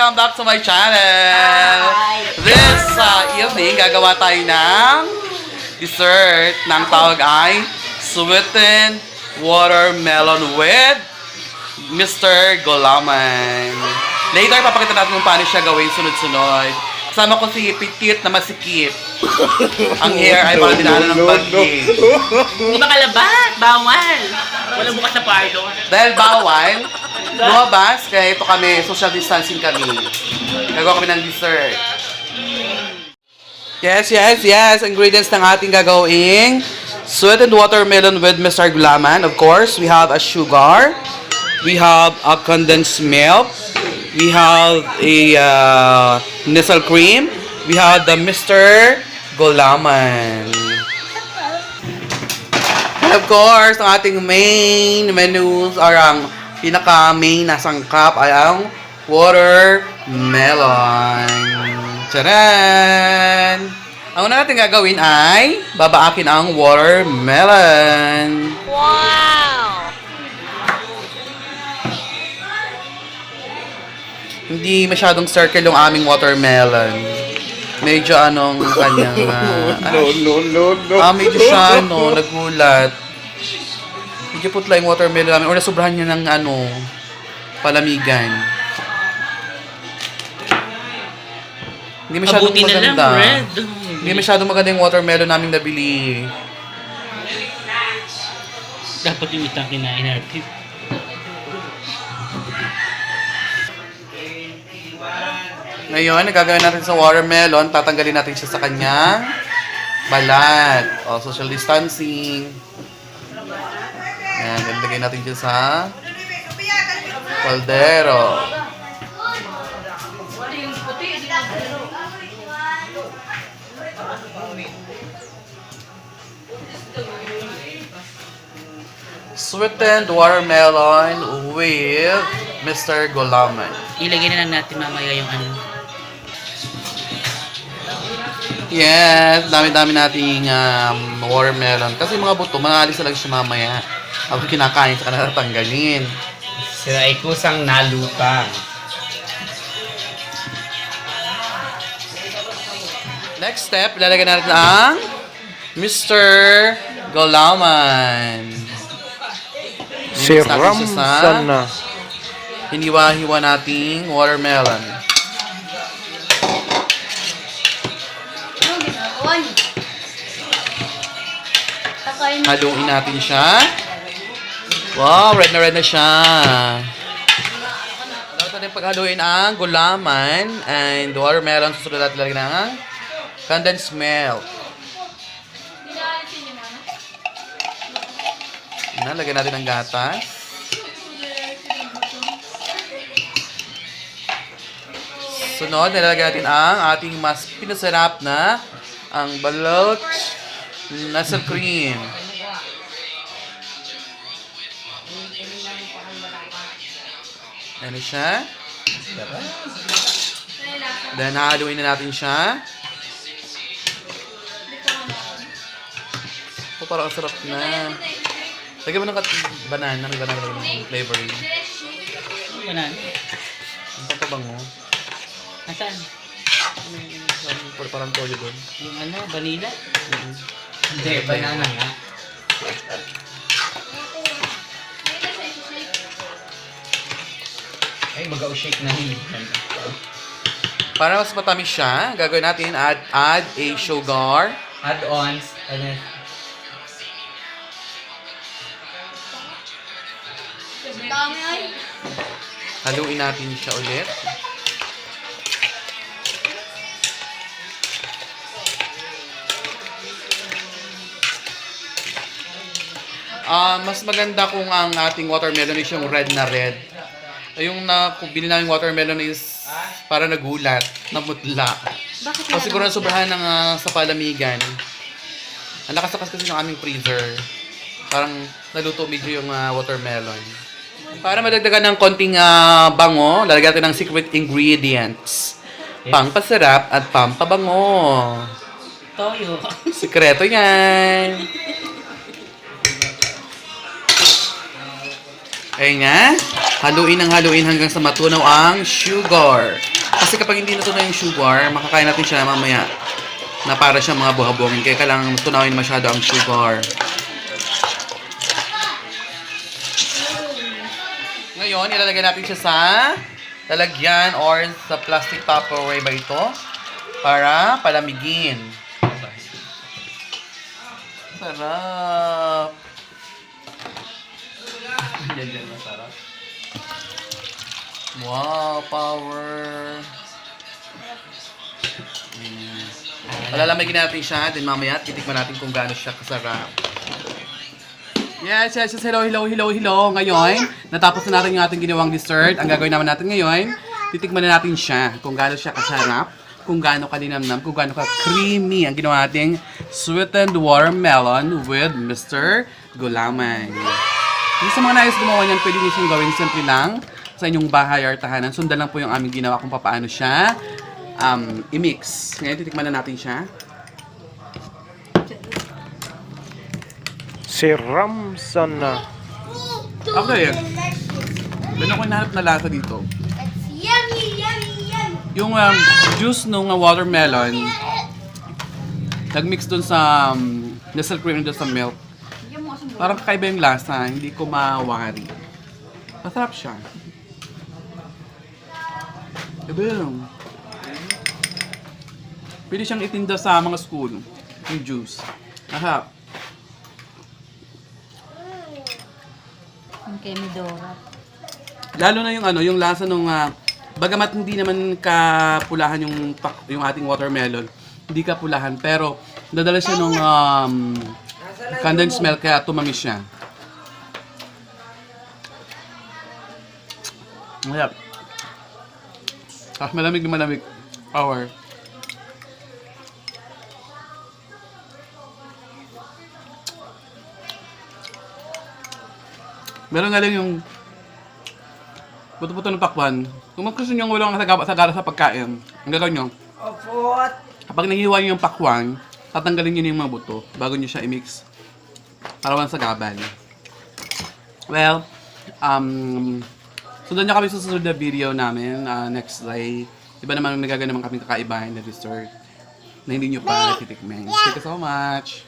Welcome back to my channel! Hi! This evening, gagawa tayo ng dessert ng tawag ay Sweetened Watermelon with Mr. Gulaman. Later, papakita natin kung paano siya gawin sunod-sunod. Kasama ko si Petit na masikip. Ang hair ay parang dinaanan ng bagay. Hindi makalabat! Bawal! Walang bukas na pardo. Dahil bawal, lumabas, kaya ito kami, social distancing kami. Gagawa kami ng dessert. Yes. Ingredients ng ating gagawing sweetened watermelon with Mr. Gulaman. Of course, we have a sugar. We have a condensed milk. We have a Nestle cream. We have the Mr. Gulaman. And of course, ang ating main menus or ang pinaka-main na sangkap ay ang watermelon. Tcharan! Ang una natin gagawin ay babaakin ang watermelon. Wow! Hindi masyadong circle yung aming watermelon. Medyo anong kanyang... No. medyo siya, nagulat. Medyo putla yung watermelon namin. O nasobrahan niya ng, palamigan. Hindi masyadong Mabuti na lang, maganda. red. Hindi masyadong maganda yung watermelon namin nabili. Dapat yung itang kinain natin. Ngayon, gagawin natin sa watermelon, tatanggalin natin siya sa kanyang balat. O, social distancing. Ayan, lalagay natin siya sa kaldero. Sweetened watermelon with Mr. Gulaman. Ilagay na lang natin mamaya yung ano. Yes, dami-dami nating watermelon. Kasi mga buto, mangalis na lang siya mamaya. Ako kinakain, saka natatanggalin. Sila ay kusang nalutang. Next step, lalagyan natin ang Mr. Gulaman. Sarap sana. Hiniwa-hiwa nating watermelon. Haluin natin siya. Wow, red na siya. Dapat natin paghaluin ang gulaman and watermelon. Susunod natin lagyan ng condensed milk. Lagyan natin ng gatas. Sunod, nilalagyan natin ang ating mas pinasarap na ang balot Nestle cream. Ano siya? Then, hahaluin na natin siya. Parang sarap na. Lagyan mo ng banana, may banana flavoring. Banana. Ang papabango. Nasaan? Parang toyo doon. Yung ano, vanilla? Hindi, banana nga. Ay, mag-shake na hindi. Para mas matamis siya, gagawin natin add a sugar. Add-ons. Haluin natin siya ulit. Mas maganda kung ang ating watermelon is yung red na red. Yung binili namin watermelon is para nagulat, namutla. O siguro sobrahan ng sa palamigan. Ang lakas-lakas kasi ng aming freezer. Parang naluto medyo yung watermelon. Para madagdagan ng konting bango, lalagyan natin ng secret ingredients. Pampasarap at pampabango. Toyo. Sikreto yan. Ayun nga. Haluin ng haluin hanggang sa matunaw ang sugar. Kasi kapag hindi natunaw yung sugar, makakain natin siya mamaya na para siya mga buhabongin. Kaya kailangan tunawin masyado ang sugar. Ngayon, ilalagay natin siya sa lalagyan or sa plastic Tupperware ba ito para palamigin. Sarap! Yan masarap. Wow, power! Palalamigin natin siya, then mamaya titikman natin kung gaano siya kasarap. Yes. Hello. Ngayon, natapos na natin yung ating ginawang dessert. Ang gagawin naman natin ngayon, titikman na natin siya kung gaano siya kasarap, kung gaano kalinamnam, kung gaano ka-creamy ang ginawa nating sweetened watermelon with Mr. Gulaman. Yung sa mga nais gumawa niyan, pwede niyo siyang gawin simple lang sa inyong bahay or tahanan. Sundan lang po yung aming ginawa kung paano siya i-mix. Ngayon, titikman na natin siya. Siram sana. Okay. Ganun ko hinahanap na lasa dito. Yummy. Yung juice ng watermelon, nag-mix dun sa nestle cream dun sa milk. Parang kakaiba yung lasa, hindi ko mawari. Masarap siya. Boom. Pwede siyang itinda sa mga school, yung juice. Masarap. Ang Kemidora. Lalo na yung yung lasa nung bagamat hindi naman kapulahan yung ating watermelon, hindi kapulahan pero dadala siya nung condensed milk kaya tumamis siya. Mayap. Malamig na malamig. Power. Meron nga lang yung buto-buto ng pakwan. Kung gusto nyo walang sagara sa pagkain, ang gagawin nyo, kapag nahihiwa nyo yung pakwan, tatanggalin nyo yung mga buto bago nyo siya i-mix para walang sagaban. Well, sundan nyo kami sa susunod na video namin next day. Iba naman nagaganaman kami kakaibahin na dessert na hindi nyo pa natitikman. Thank you so much!